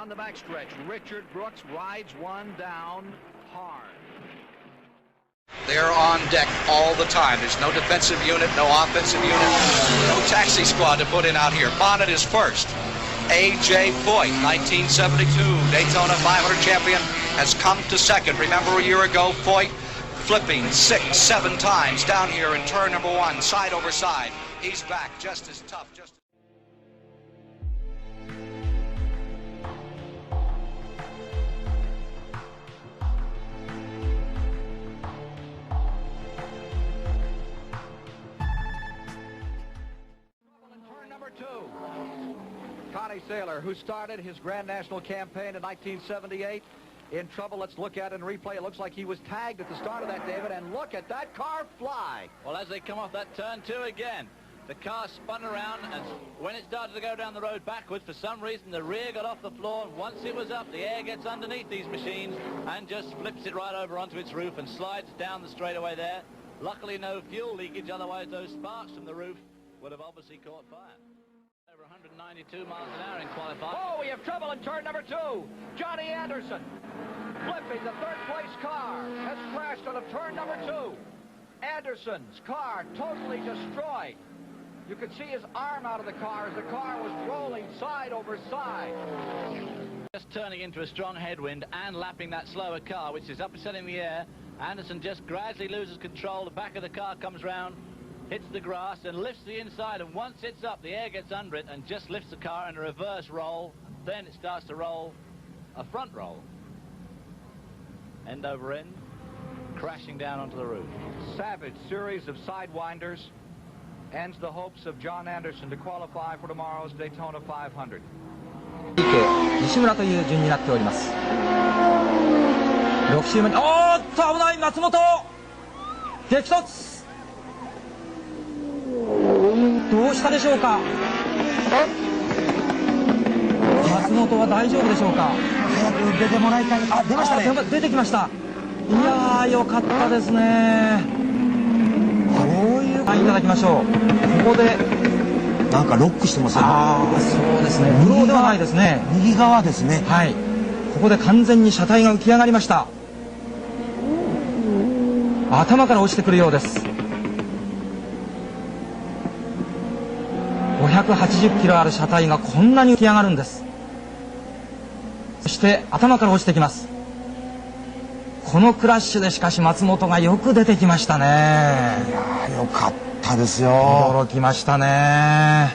on the backstretch. Richard Brooks rides one down hard. They're on deck all the time. There's no defensive unit, no offensive unit, no taxi squad to put in out here. Bonnet is first. A.J. Foyt, 1972 Daytona 500 champion, has come to second. Remember a year ago, Foyt flipping 6, 7 times down here in turn number 1, side over side. He's back just as tough. Connie Saylor, who started his Grand National campaign in 1978, in trouble. Let's look at it in replay. It looks like he was tagged at the start of that, David, and look at that car fly. Well, as they come off that turn 2 again, the car spun around, and when it started to go down the road backwards, for some reason the rear got off the floor. Once it was up, the air gets underneath these machines and just flips it right over onto its roof and slides down the straightaway there. Luckily, no fuel leakage, otherwise those sparks from the roof would have obviously caught fire. 192 miles an hour in qualifying. Oh, we have trouble in turn number 2. Johnny Anderson, flipping the third-place car, has crashed on turn number 2. Anderson's car totally destroyed. You could see his arm out of the car as the car was rolling side over side. Just turning into a strong headwind and lapping that slower car, which is upsetting the air. Anderson just gradually loses control. The back of the car comes round, hits the grass and lifts the inside, and once it's up, the air gets under it and just lifts the car in a reverse roll. Then it starts to roll a front roll, end over end, crashing down onto the roof. Savage series of sidewinders ends the hopes of John Anderson to qualify for tomorrow's Daytona 500. 西村という順になっております。6周目に、おーっと危ない、松本激突。どうしたでしょうか。松本は大丈夫でしょうか。早く出てもらいたい。あ、出ましたね。出てきました。いやー、よかったですね。こういういただきましょう。ここでなんかロックしてますね。ああ、そうですね。ブローではないですね。右側ですね。はい。ここで完全に車体が浮き上がりました。頭から落ちてくるようです。580キロある車体がこんなに浮き上がるんです。そして頭から落ちてきます。このクラッシュでしかし松本がよく出てきましたね。いやー、よかったですよ。驚きましたね。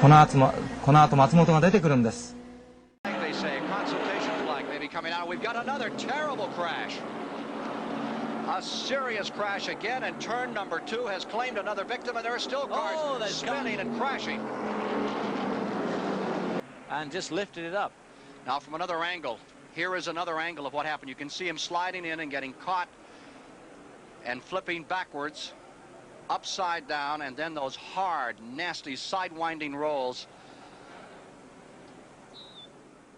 この後松本が出てくるんです。A serious crash again, and turn number 2 has claimed another victim, and there are still cars spinning and crashing. And just lifted it up. Now from another angle, here is another angle of what happened. You can see him sliding in and getting caught and flipping backwards, upside down, and then those hard, nasty, sidewinding rolls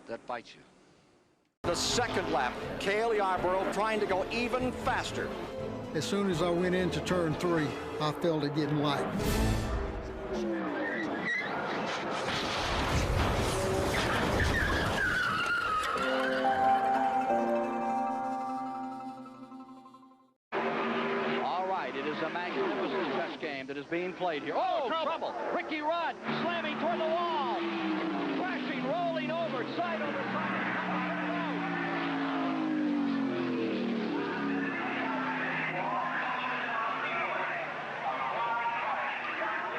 that bite you. The second lap, Cale Yarborough trying to go even faster. As soon as I went into turn 3, I felt it getting light. All right, it is a magnificent chess game that is being played here. Oh, trouble! Ricky Rudd slamming toward the wall, crashing, rolling over, side over side.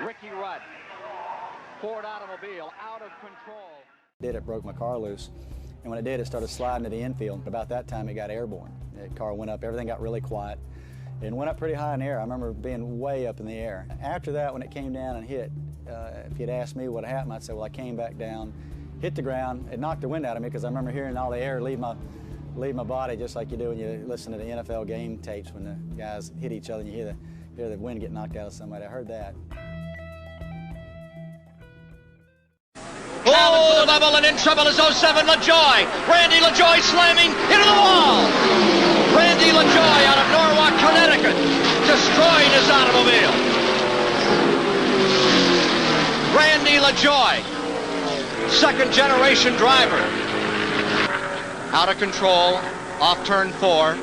Ricky Rudd, Ford automobile, out of control. It broke my car loose, and when it did, it started sliding to the infield. About that time, it got airborne. The car went up, everything got really quiet. It went up pretty high in the air. I remember being way up in the air. After that, when it came down and hit, if you'd asked me what happened, I'd say, well, I came back down, hit the ground. It knocked the wind out of me because I remember hearing all the air leave my body, just like you do when you listen to the NFL game tapes when the guys hit each other and you hear the wind get knocked out of somebody. I heard that. Oh, bubble and in trouble is 07 Lajoie. Randy Lajoie slamming into the wall. Randy Lajoie out of Norwalk, Connecticut, destroying his automobile. Randy Lajoie, second generation driver. Out of control, off turn 4.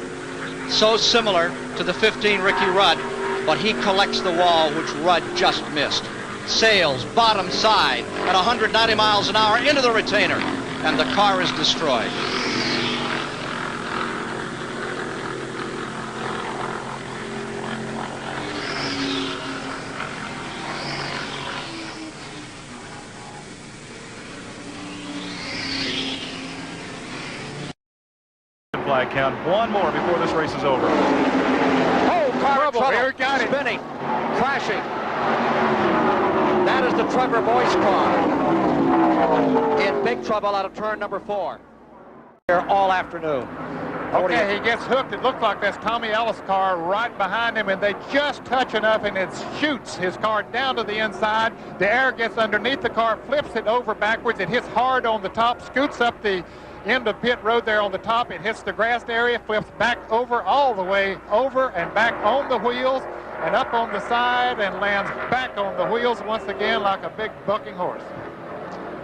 So similar to the 15 Ricky Rudd, but he collects the wall which Rudd just missed. Sails bottom side at 190 miles an hour into the retainer, and the car is destroyed. Flag count. One more before this race is over. Oh, car trouble. Here, got it. Spinning, crashing. That is the Trevor Boyce car. In big trouble out of turn number 4. Here all afternoon. Okay, he gets hooked. It looks like that's Tommy Ellis' car right behind him, and they just touch enough, and it shoots his car down to the inside. The air gets underneath the car, flips it over backwards. It hits hard on the top, scoots up the end of pit road there on the top. It hits the grassed area, flips back over, all the way over and back on the wheels and up on the side, and lands back on the wheels once again like a big bucking horse.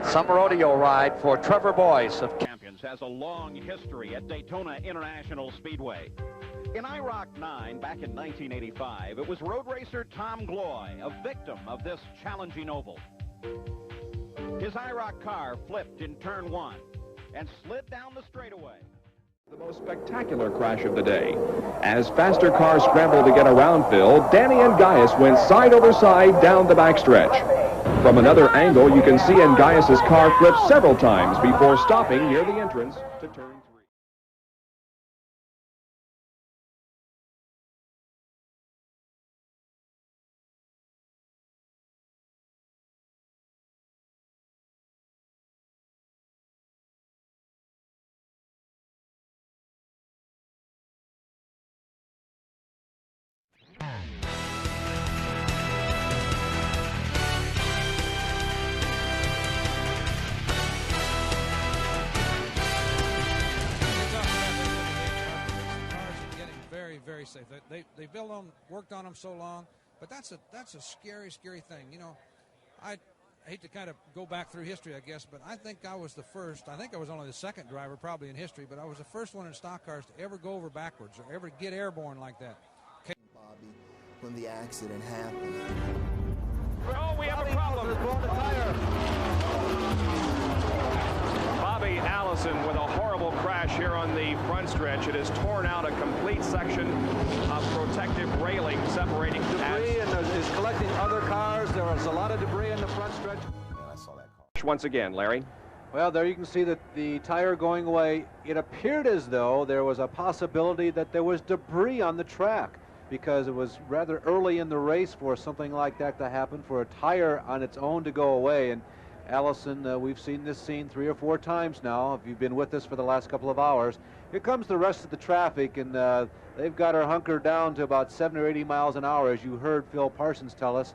Some rodeo ride for Trevor Boyce of Champions has a long history at Daytona International Speedway. In IROC 9 back in 1985, it was road racer Tom Gloy, a victim of this challenging oval. His IROC car flipped in turn 1 and slid down the straightaway. The most spectacular crash of the day. As faster cars scrambled to get around Phil, Danny Ongais went side over side down the backstretch. From another angle, you can see Ongais' car flip several times before stopping near the entrance to turn 3. Very safe. They built them, worked on them so long, but that's a scary thing. You know, I hate to kind of go back through history, I guess, but I think I was the first. I think I was only the second driver probably in history, but I was the first one in stock cars to ever go over backwards or ever get airborne like that. Bobby, when the accident happened. Oh, we have a problem. Bobby Allison with a horrible crash here on the front stretch. It has torn out a complete section of protective railing separating debris and is collecting other cars. There was a lot of debris in the front stretch. I saw that car. Once again, Larry. Well, there you can see that the tire going away. It appeared as though there was a possibility that there was debris on the track, because it was rather early in the race for something like that to happen, for a tire on its own to go away. And Allison, we've seen this scene 3 or 4 times now, if you've been with us for the last couple of hours. Here comes the rest of the traffic, and they've got her hunkered down to about 70 or 80 miles an hour, as you heard Phil Parsons tell us.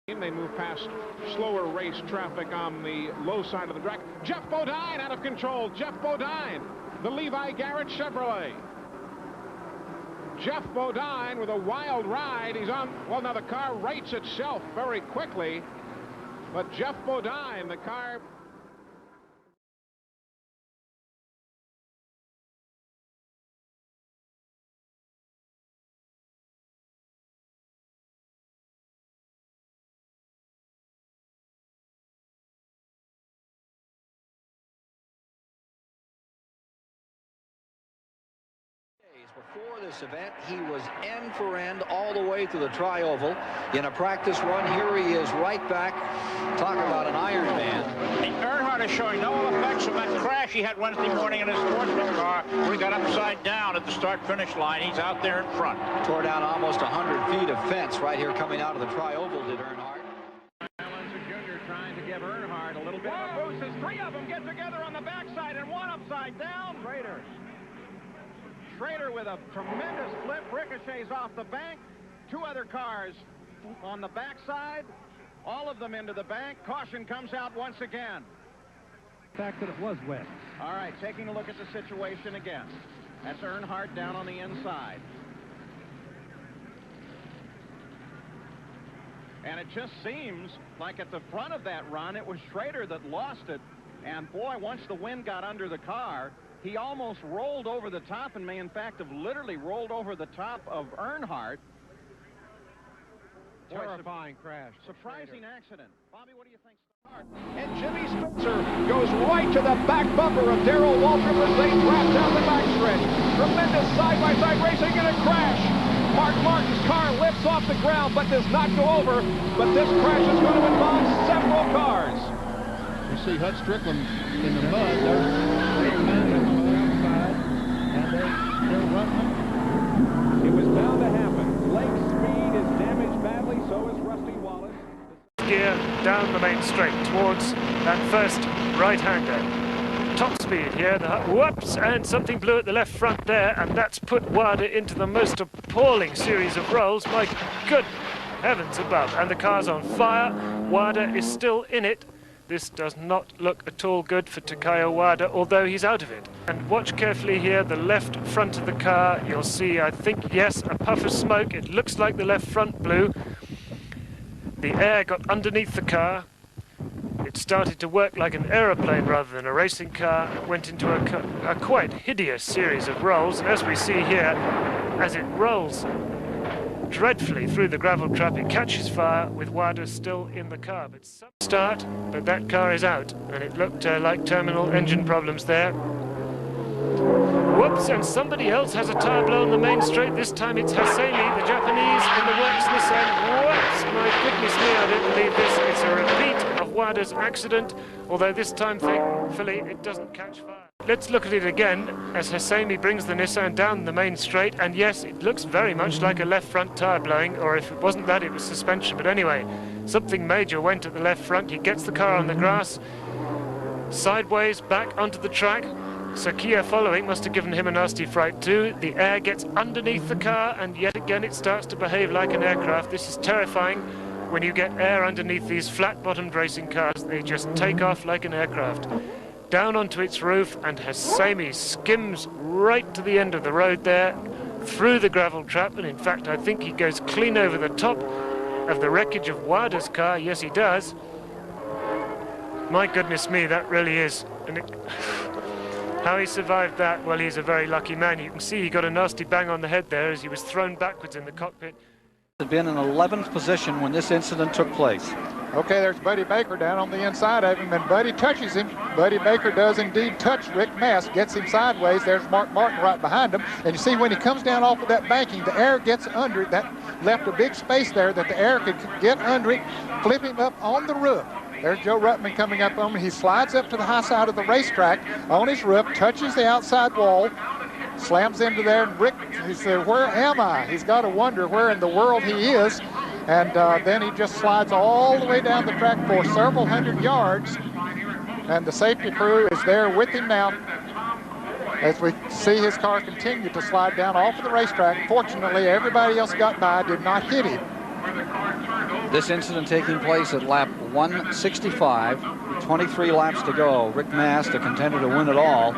They move past slower race traffic on the low side of the track. Geoff Bodine out of control. Geoff Bodine, the Levi Garrett Chevrolet. Geoff Bodine with a wild ride. He's on, well, now the car rates itself very quickly, but Geoff Bodine, the car. Before this event, he was end for end all the way to the tri-oval in a practice run. Here he is right back. Talk about an Iron Man. Earnhardt is showing no effects from that crash he had Wednesday morning in his sportsman car where he got upside down at the start-finish line. He's out there in front. Tore down almost 100 feet of fence right here coming out of the tri-oval, did Earnhardt. Allison Jr. trying to give Earnhardt a little bit of a boost as 3 of them get together on the backside and 1 upside down. Schrader with a tremendous flip, ricochets off the bank. 2 other cars on the backside, all of them into the bank. Caution comes out once again. The fact that it was wet. All right, taking a look at the situation again. That's Earnhardt down on the inside. And it just seems like at the front of that run, it was Schrader that lost it. And boy, once the wind got under the car, he almost rolled over the top and may in fact have literally rolled over the top of Earnhardt. Terrifying crash. Surprising accident. Bobby, what do you think? And Jimmy Spencer goes right to the back bumper of Darrell Waltrip as they drop down the backstretch. Tremendous side-by-side racing and a crash. Mark Martin's car lifts off the ground but does not go over. But this crash is going to involve several cars. You see Hut Strickland in the mud. They're in the mud outside, and they're running. It was bound to happen. Lake's speed is damaged badly, so is Rusty Wallace. Gear down the main straight towards that first right-hander. Top speed here. Whoops! And something blew at the left front there, and that's put WADA into the most appalling series of rolls. My good heavens above. And the car's on fire. WADA is still in it. This does not look at all good for Takaya Wada, although he's out of it. And watch carefully here, the left front of the car. You'll see, I think, yes, a puff of smoke. It looks like the left front blew. The air got underneath the car. It started to work like an aeroplane rather than a racing car. It went into a quite hideous series of rolls. And as we see here, as it rolls dreadfully through the gravel trap, it catches fire with WADA still in the car. But some start, but that car is out, and it looked like terminal engine problems there. Whoops, and somebody else has a tire blow on the main straight. This time it's Hasemi, the Japanese, in the works this end. Whoops, my goodness me, I don't believe this. It's a repeat of WADA's accident, although this time, thankfully, it doesn't catch fire. Let's look at it again as Hasemi brings the Nissan down the main straight, and yes, it looks very much like a left front tire blowing, or if it wasn't that, it was suspension. But anyway, something major went at the left front. He gets the car on the grass, sideways back onto the track. Sakia following must have given him a nasty fright too. The air gets underneath the car, and yet again it starts to behave like an aircraft. This is terrifying. When you get air underneath these flat-bottomed racing cars, they just take off like an aircraft. Down onto its roof, and Hasemi skims right to the end of the road there, through the gravel trap, and in fact I think he goes clean over the top of the wreckage of WADA's car. Yes, he does. My goodness me, that really is. And how he survived that, well, he's a very lucky man. You can see he got a nasty bang on the head there as he was thrown backwards in the cockpit. Had been in 11th position when this incident took place. Okay, there's Buddy Baker down on the inside of him, and Buddy touches him. Buddy Baker does indeed touch Rick Mast, gets him sideways. There's Mark Martin right behind him. And you see when he comes down off of that banking, the air gets under it. That left a big space there that the air could get under it, flip him up on the roof. There's Joe Ruttman coming up on him. He slides up to the high side of the racetrack on his roof, touches the outside wall, slams into there, and Rick, he said, "Where am I?" He's got to wonder where in the world he is. And then he just slides all the way down the track for several hundred yards. And the safety crew is there with him now as we see his car continue to slide down off of the racetrack. Fortunately, everybody else got by, did not hit him. This incident taking place at lap 165, 23 laps to go. Rick Mast, a contender to win it all,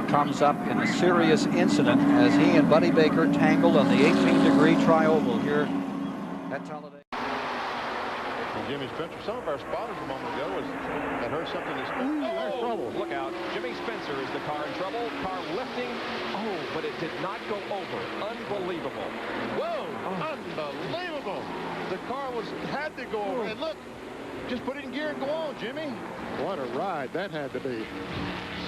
comes up in a serious incident as he and Buddy Baker tangled on the 18-degree tri-oval here at Talladega. Jimmy Spencer, some of our spotters a moment ago had heard something that's, there's trouble. Look out. Jimmy Spencer is the car in trouble. Car lifting. Oh, but it did not go over. Unbelievable. Whoa, unbelievable. The car had to go over. And look, just put it in gear and go on, Jimmy. What a ride that had to be.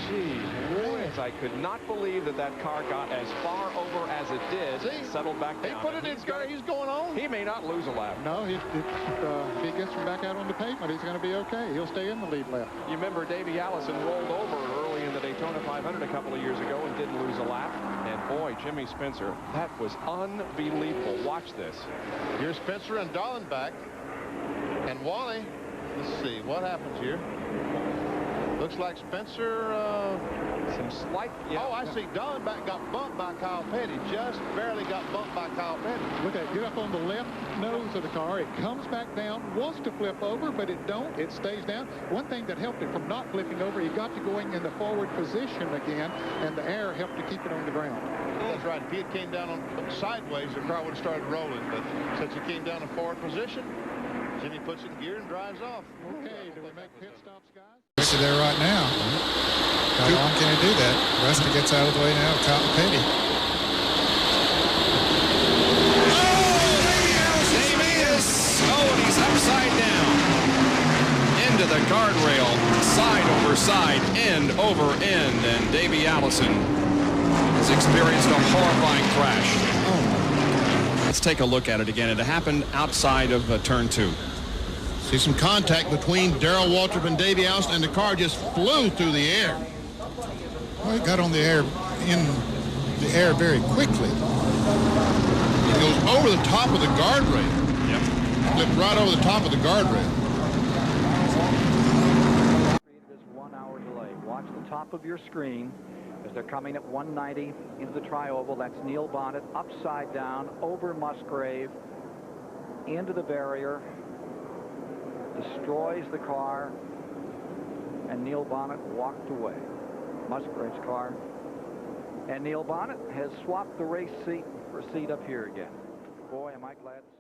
Gee whiz, I could not believe that car got as far over as it did. See, settled back down. He put it in gear. He's going on. He may not lose a lap. No, if he gets him back out on the pavement, he's going to be okay. He'll stay in the lead lap. You remember Davey Allison rolled over early in the Daytona 500 a couple of years ago and didn't lose a lap. And boy, Jimmy Spencer, that was unbelievable. Watch this. Here's Spencer and Dallenbach. And Wally, let's see what happens here. Looks like Spencer Some slight. Yeah. Oh, I see. Don back got bumped by Kyle Petty. Just barely got bumped by Kyle Petty. Look at it. Get up on the left nose of the car. It comes back down, wants to flip over, but it don't. It stays down. One thing that helped it from not flipping over, he got to going in the forward position again, and the air helped to keep it on the ground. That's right. If he had came down on sideways, the car would have started rolling. But since he came down in forward position, Jimmy puts it in gear and drives off. Okay, do we make pit stops, guys? Rusty there right now. How long can he do that? Rusty gets out of the way now of Cotton Petty. There he is. Oh, and he's upside down. Into the guardrail. Side over side. End over end. And Davey Allison has experienced a horrifying crash. Oh. Let's take a look at it again. It happened outside of turn 2. See some contact between Darrell Waltrip and Davey Allison, and the car just flew through the air. Well, it got on the air, in the air very quickly. It goes over the top of the guardrail. Yep. Flipped right over the top of the guardrail. This 1 hour delay. Watch the top of your screen as they're coming at 190 into the tri-oval. That's Neil Bonnet upside down over Musgrave into the barrier. Destroys the car, and Neil Bonnet walked away. Musgrave's car, and Neil Bonnet has swapped the race seat for a seat up here again. Boy, am I glad to see.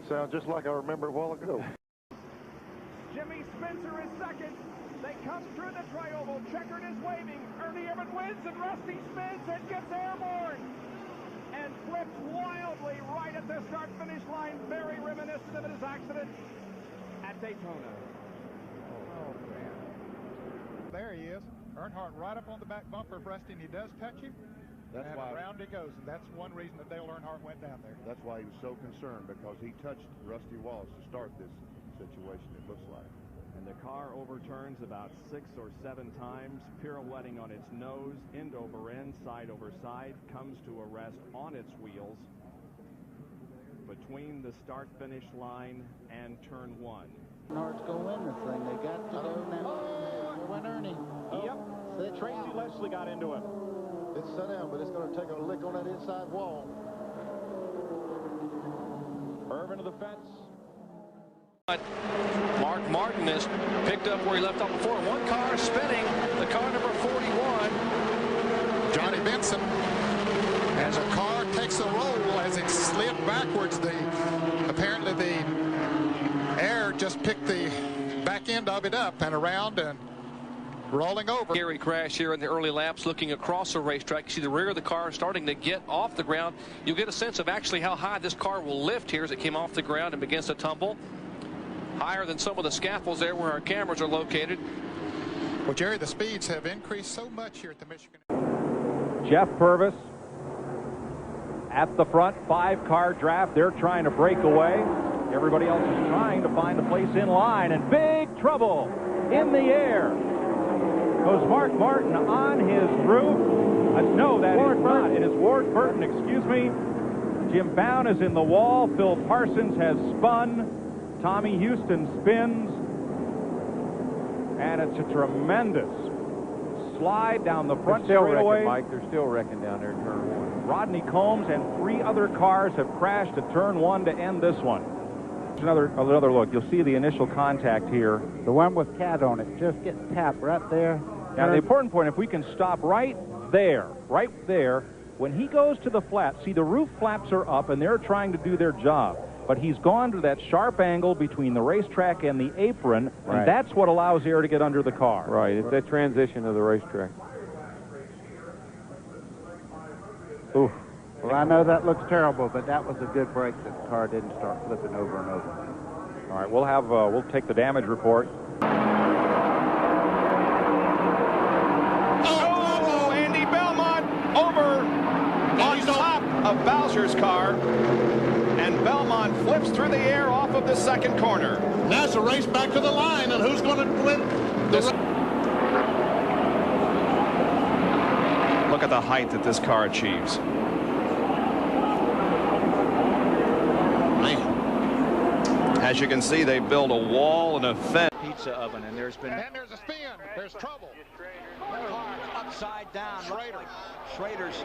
Sounds just like I remember a while ago. Jimmy Spencer is second. They come through the tri-oval. Checkered is waving. Ernie Ehrman wins, and Rusty spins and gets airborne. And flips wildly right at the start-finish line. Very reminiscent of his accident at Daytona. Oh, man. There he is. Earnhardt right up on the back bumper of Rusty, and he does touch him. That's and why around he goes. And that's one reason that Dale Earnhardt went down there. That's why he was so concerned, because he touched Rusty Wallace to start this situation, it looks like. And the car overturns about 6 or 7 times, pirouetting on its nose, end over end, side over side, comes to a rest on its wheels between the start-finish line and turn 1. Earnhardt's going to win this thing. They got to go now. Oh, here went Ernie. Yep. Tracy Leslie got into him. It's set down, but it's going to take a lick on that inside wall. Irvin to the fence. Mark Martin has picked up where he left off before. One car spinning, the car number 41. Johnny Benson. As the car takes a roll as it slid backwards, apparently the air just picked the back end of it up and around and rolling over. Scary crash here in the early laps, looking across the racetrack. You see the rear of the car starting to get off the ground. You get a sense of actually how high this car will lift here as it came off the ground and begins to tumble. Higher than some of the scaffolds there where our cameras are located. Well, Jerry, the speeds have increased so much here at the Michigan. Geoff Purvis at the front, 5-car draft. They're trying to break away. Everybody else is trying to find a place in line, and big trouble in the air. Goes Mark Martin on his roof. No, that is not. It is Ward Burton, excuse me. Jim Bound is in the wall. Phil Parsons has spun. Tommy Houston spins. And it's a tremendous slide down the front straightaway. Mike, they're still wrecking down there in turn 1. Rodney Combs and 3 other cars have crashed at turn 1 to end this one. Another look. You'll see the initial contact here. The one with Cat on it just gets tapped right there. Now, the important point, if we can stop right there, when he goes to the flat, see the roof flaps are up and they're trying to do their job. But he's gone to that sharp angle between the racetrack and the apron, and that's what allows air to get under the car. Right, it's that transition of the racetrack. Oof. Well, I know that looks terrible, but that was a good break that the car didn't start flipping over and over. All right, we'll take the damage report. Oh, Andy Belmont over on top of Bowser's car, and Belmont flips through the air off of the second corner. Now it's a race back to the line, and who's going to win this? Look at the height that this car achieves. As you can see, they build a wall and a fence. Pizza oven, and there's been... And there's a spin. There's trouble. Cars upside down. Schrader's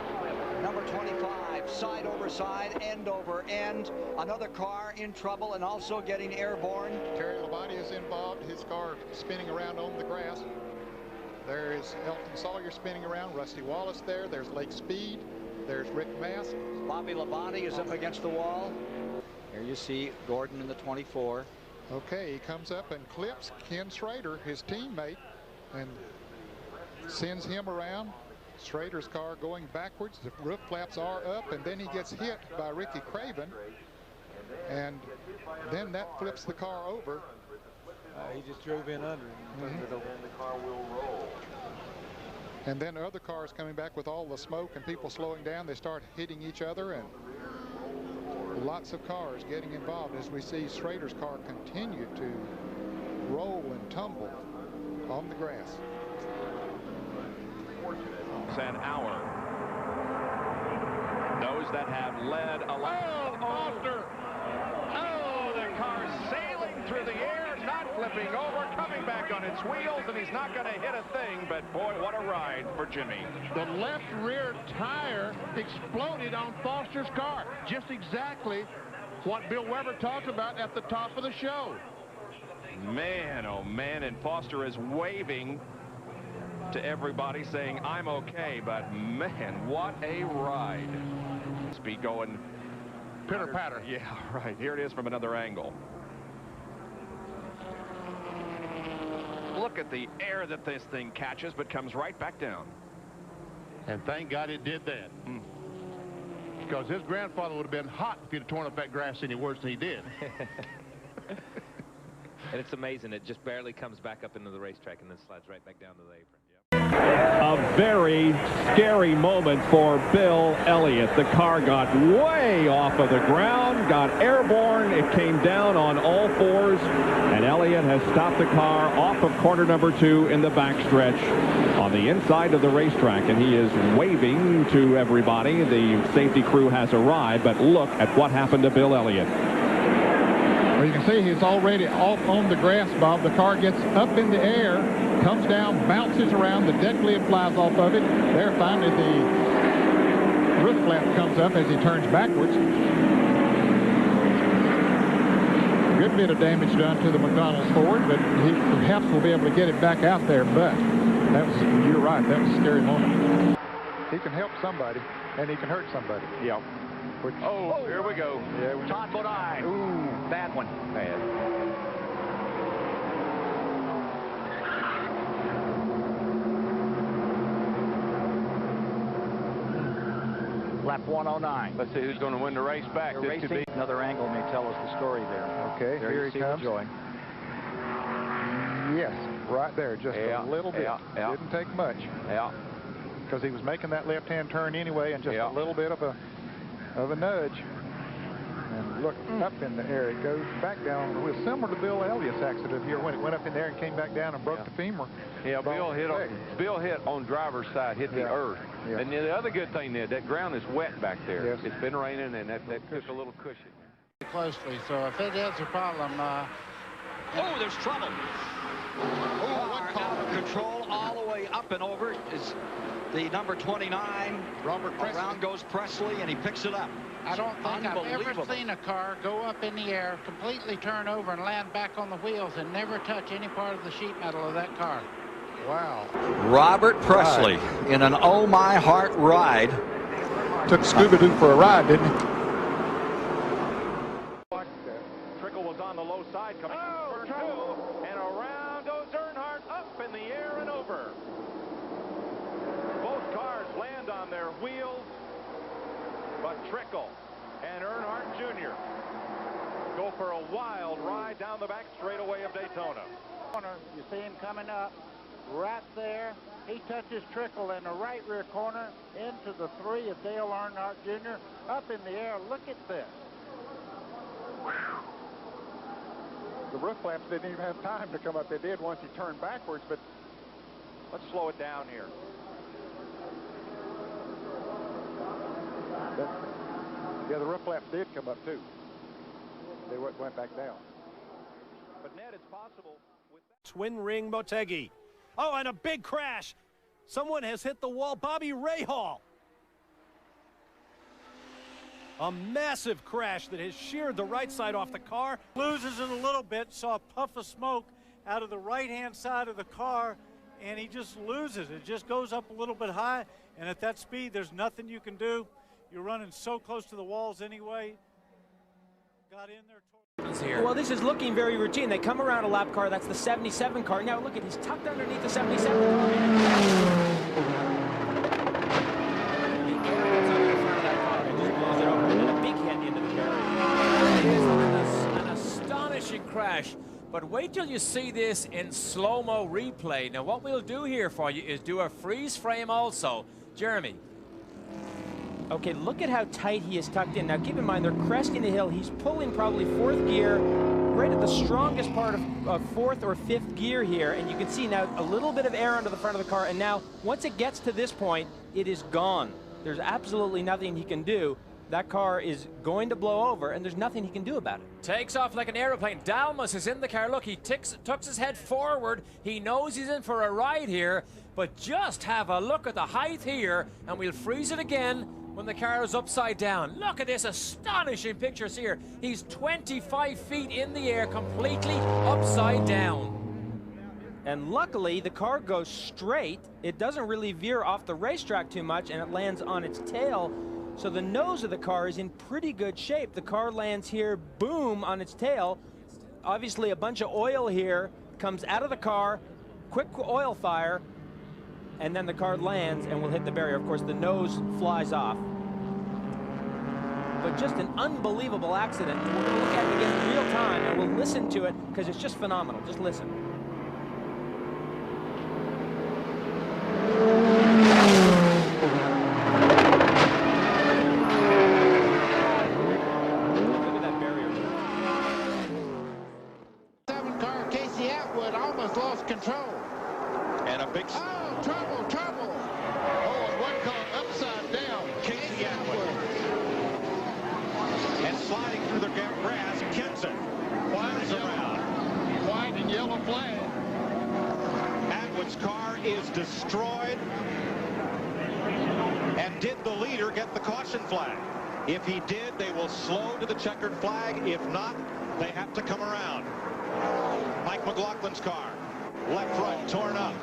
number 25, side over side, end over end. Another car in trouble and also getting airborne. Terry Labonte is involved. His car spinning around on the grass. There is Elton Sawyer spinning around. Rusty Wallace there. There's Lake Speed. There's Rick Mass. Bobby Labonte is up against the wall. Here you see Gordon in the 24. Okay, he comes up and clips Ken Schrader, his teammate, and sends him around. Schrader's car going backwards. The roof flaps are up, and then he gets hit by Ricky Craven, and then that flips the car over. He just drove in under him. And the car will roll. And then other cars coming back with all the smoke and people slowing down. They start hitting each other, and lots of cars getting involved as we see Schrader's car continue to roll and tumble on the grass. An hour. Those that have led a Oh, Foster! Oh, the car's sailing through the air, not flipping over, coming back on its wheels, and he's not going to hit a thing, but boy, what a ride for Jimmy. The left rear tire exploded on Foster's car. Just exactly what Bill Weber talked about at the top of the show. Man, oh man, and Foster is waving to everybody saying, I'm okay, but man, what a ride. Speed going pitter-patter. Yeah, right. Here it is from another angle. Look at the air that this thing catches, but comes right back down. And thank God it did that. Because his grandfather would have been hot if he'd have torn up that grass any worse than he did. And it's amazing. It just barely comes back up into the racetrack and then slides right back down to the apron. A very scary moment for Bill Elliott. The car got way off of the ground, got airborne. It came down on all fours, and Elliott has stopped the car off of corner number 2 in the backstretch on the inside of the racetrack, and he is waving to everybody. The safety crew has arrived, but look at what happened to Bill Elliott. Well, you can see he's already off on the grass, Bob. The car gets up in the air, comes down, bounces around, the deck lid flies off of it. There, finally, the roof flap comes up as he turns backwards. Good bit of damage done to the McDonald's Ford, but he perhaps will be able to get it back out there. But that was, you're right, that was a scary moment. He can help somebody, and he can hurt somebody. Yeah. Oh, here we go. Yeah, Todd Bodine. Ooh, bad one. Bad. Lap 109. Let's see who's going to win the race back. This could be another angle may tell us the story there. Okay, there here you he see comes. Lajoie. Yes, right there, just a little bit. Yeah. Didn't take much. Yeah. Because he was making that left-hand turn anyway, and just a little bit of a nudge. And look, up in the air it goes, back down. It was similar to Bill Elliott's accident here when it went up in there and came back down and broke the femur. Yeah, Bill hit on driver's side, hit the earth. Yeah. And the other good thing there, that ground is wet back there. Yes. It's been raining, and that took a little cushion. Closely, so if it is a problem, oh, there's trouble. Car out of control all the way up and over is the number 29. Robert Presley. Around goes Presley, and he picks it up. I don't think I've ever seen a car go up in the air, completely turn over and land back on the wheels and never touch any part of the sheet metal of that car. Wow. Robert Presley in an Oh My Heart ride. Took Scooby-Doo for a ride, didn't he? Trickle was on the low side coming from turn 2, and around goes Earnhardt up in the air and over. Both cars land on their wheels, but Trickle and Earnhardt Jr. go for a wild ride down the back straightaway of Daytona. You see him coming up right there. He touches Trickle in the right rear corner into the 3 of Dale Earnhardt Jr. Up in the air. Look at this. The roof flaps didn't even have time to come up. They did once he turned backwards, but let's slow it down here. Yeah, the roof flaps did come up too. They went back down. But Ned, it's possible with that. Twin ring Motegi. Oh, and a big crash. Someone has hit the wall. Bobby Rahal. A massive crash that has sheared the right side off the car. Loses it a little bit, saw a puff of smoke out of the right-hand side of the car, and he just loses. It just goes up a little bit high, and at that speed, there's nothing you can do. You're running so close to the walls anyway. Got in there. Here. Well, this is looking very routine. They come around a lap car. That's the 77 car. Now, look at, he's tucked underneath the 77 car. Crash, but wait till you see this in slow-mo replay. Now what we'll do here for you is do a freeze frame also. Jeremy. Okay, look at how tight he is tucked in. Now keep in mind, they're cresting the hill. He's pulling probably fourth gear, right at the strongest part of fourth or fifth gear here, and you can see now a little bit of air under the front of the car, and now once it gets to this point, it is gone. There's absolutely nothing he can do. That car is going to blow over, and there's nothing he can do about it. Takes off like an aeroplane. Dalmas is in the car. Look, he tucks his head forward. He knows he's in for a ride here, but just have a look at the height here, and we'll freeze it again when the car is upside down. Look at this astonishing pictures here. He's 25 feet in the air, completely upside down. And luckily, the car goes straight. It doesn't really veer off the racetrack too much, and it lands on its tail. So the nose of the car is in pretty good shape. The car lands here, boom, on its tail. Obviously, a bunch of oil here comes out of the car, quick oil fire, and then the car lands and will hit the barrier. Of course, the nose flies off. But just an unbelievable accident. We're going to look at it again in real time, and we'll listen to it because it's just phenomenal. Just listen. Control. And a big... Oh, trouble. Oh, and one car upside down. Keiji Atwood. And sliding through the grass, Kenson flies around. White and yellow flag. Atwood's car is destroyed. And did the leader get the caution flag? If he did, they will slow to the checkered flag. If not, they have to come around. Mike McLaughlin's car. Left, right, torn up.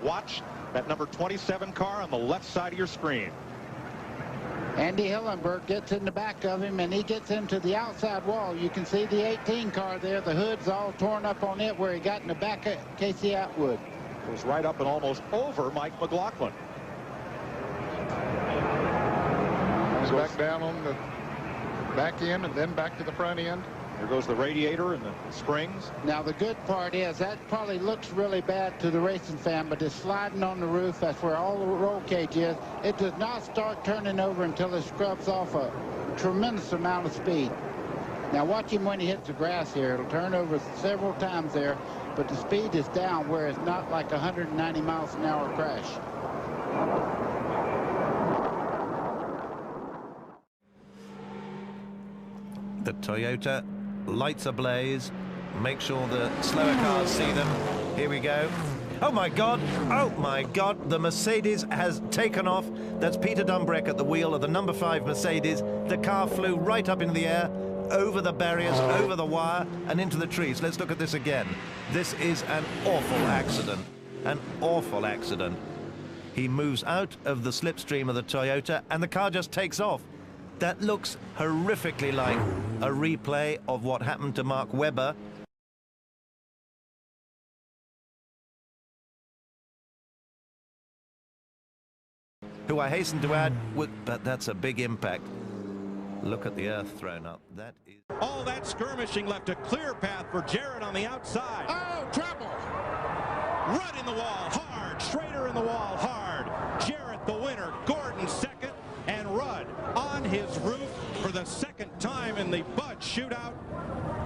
Watch that number 27 car on the left side of your screen. Andy Hillenberg gets in the back of him, and he gets into the outside wall. You can see the 18 car there. The hood's all torn up on it where he got in the back of Casey Atwood. Goes right up and almost over Mike McLaughlin. Comes back down on the back end and then back to the front end. There goes the radiator and the springs. Now the good part is that probably looks really bad to the racing fan, but it's sliding on the roof. That's where all the roll cage is. It does not start turning over until it scrubs off a tremendous amount of speed. Now watch him when he hits the grass here. It'll turn over several times there, but the speed is down where it's not like 190 miles an hour crash. The Toyota lights ablaze. Make sure the slower cars see them. Here we go. Oh my God, the Mercedes has taken off. That's Peter Dumbreck at the wheel of the number 5 Mercedes. The car flew right up into the air, over the barriers, over the wire, and into the trees. Let's look at this again. This is an awful accident, an awful accident. He moves out of the slipstream of the Toyota, and the car just takes off. That looks horrifically like a replay of what happened to Mark Webber. Who I hasten to add, but that's a big impact. Look at the earth thrown up. That is... All that skirmishing left a clear path for Jarrett on the outside. Oh, trouble! Rudd in the wall, hard. Schrader in the wall, hard. Jarrett the winner. Gordon second. And Rudd on his roof for the second time in the Busch shootout,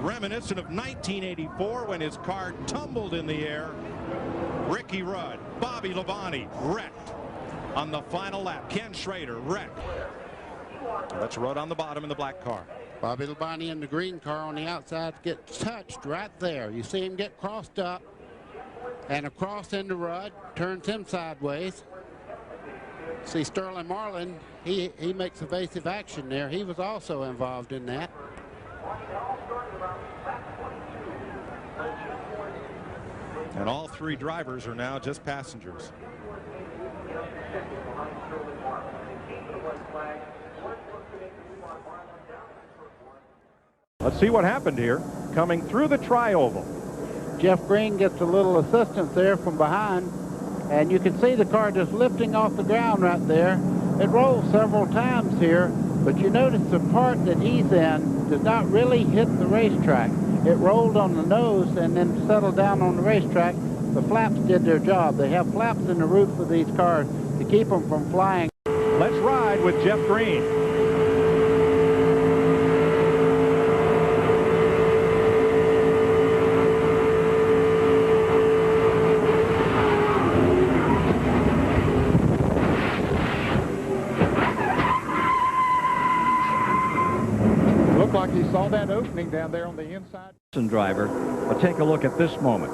reminiscent of 1984 when his car tumbled in the air. Ricky Rudd, Bobby Labonte wrecked on the final lap. Ken Schrader wrecked. That's Rudd on the bottom in the black car. Bobby Labonte in the green car on the outside gets touched right there. You see him get crossed up and across into Rudd, turns him sideways. See Sterling Marlin, he makes evasive action there. He was also involved in that. And all three drivers are now just passengers. Let's see what happened here. Coming through the tri-oval. Jeff Green gets a little assistance there from behind, and you can see the car just lifting off the ground right there. It rolls several times here, but you notice the part that he's in does not really hit the racetrack. It rolled on the nose and then settled down on the racetrack. The flaps did their job. They have flaps in the roof of these cars to keep them from flying. Let's ride with Jeff Green. Looked like he saw that opening down there on the inside. Driver, but take a look at this moment.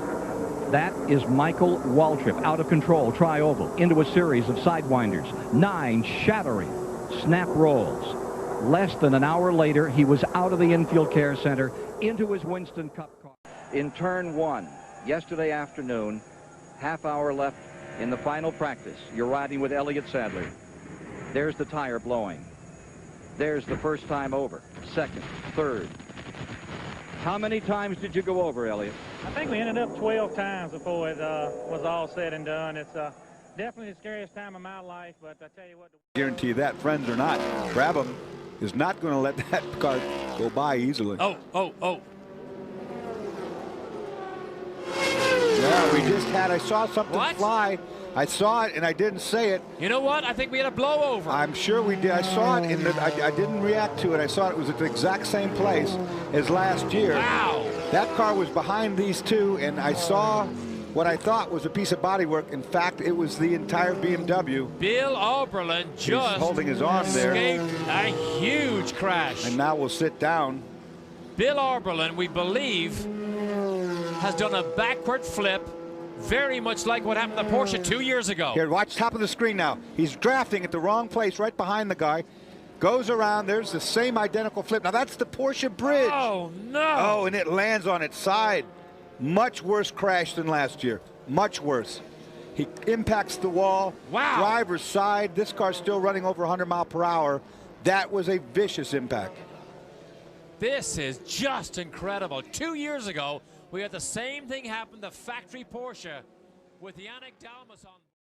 That is Michael Waltrip, out of control, tri-oval, into a series of sidewinders. 9 shattering snap rolls. Less than an hour later, he was out of the infield care center into his Winston Cup car. In turn 1, yesterday afternoon, half hour left in the final practice. You're riding with Elliott Sadler. There's the tire blowing. There's the first time over, second, third. How many times did you go over, Elliott? I think we ended up 12 times before it was all said and done. It's definitely the scariest time of my life, but I tell you what. Guarantee you that, friends or not, Brabham is not going to let that car go by easily. Oh. Yeah, we just had, I saw something fly. I saw it and I didn't say it. You know what? I think we had a blowover. I'm sure we did. I saw it and I didn't react to it. I saw it was at the exact same place as last year. Wow. That car was behind these two, and I saw what I thought was a piece of bodywork. In fact, it was the entire BMW. Bill Elliott just holding his arm there. Escaped a huge crash. And now we'll sit down. Bill Elliott, we believe, has done a backward flip, very much like what happened to Porsche 2 years ago. Here, watch top of the screen now. He's drafting at the wrong place, right behind the guy. Goes around, there's the same identical flip. Now that's the Porsche bridge. Oh, no. Oh, and it lands on its side. Much worse crash than last year. Much worse. He impacts the wall. Wow. Driver's side. This car's still running over 100 miles per hour. That was a vicious impact. This is just incredible. 2 years ago, we had the same thing happen to factory Porsche with Yannick Dalmas on.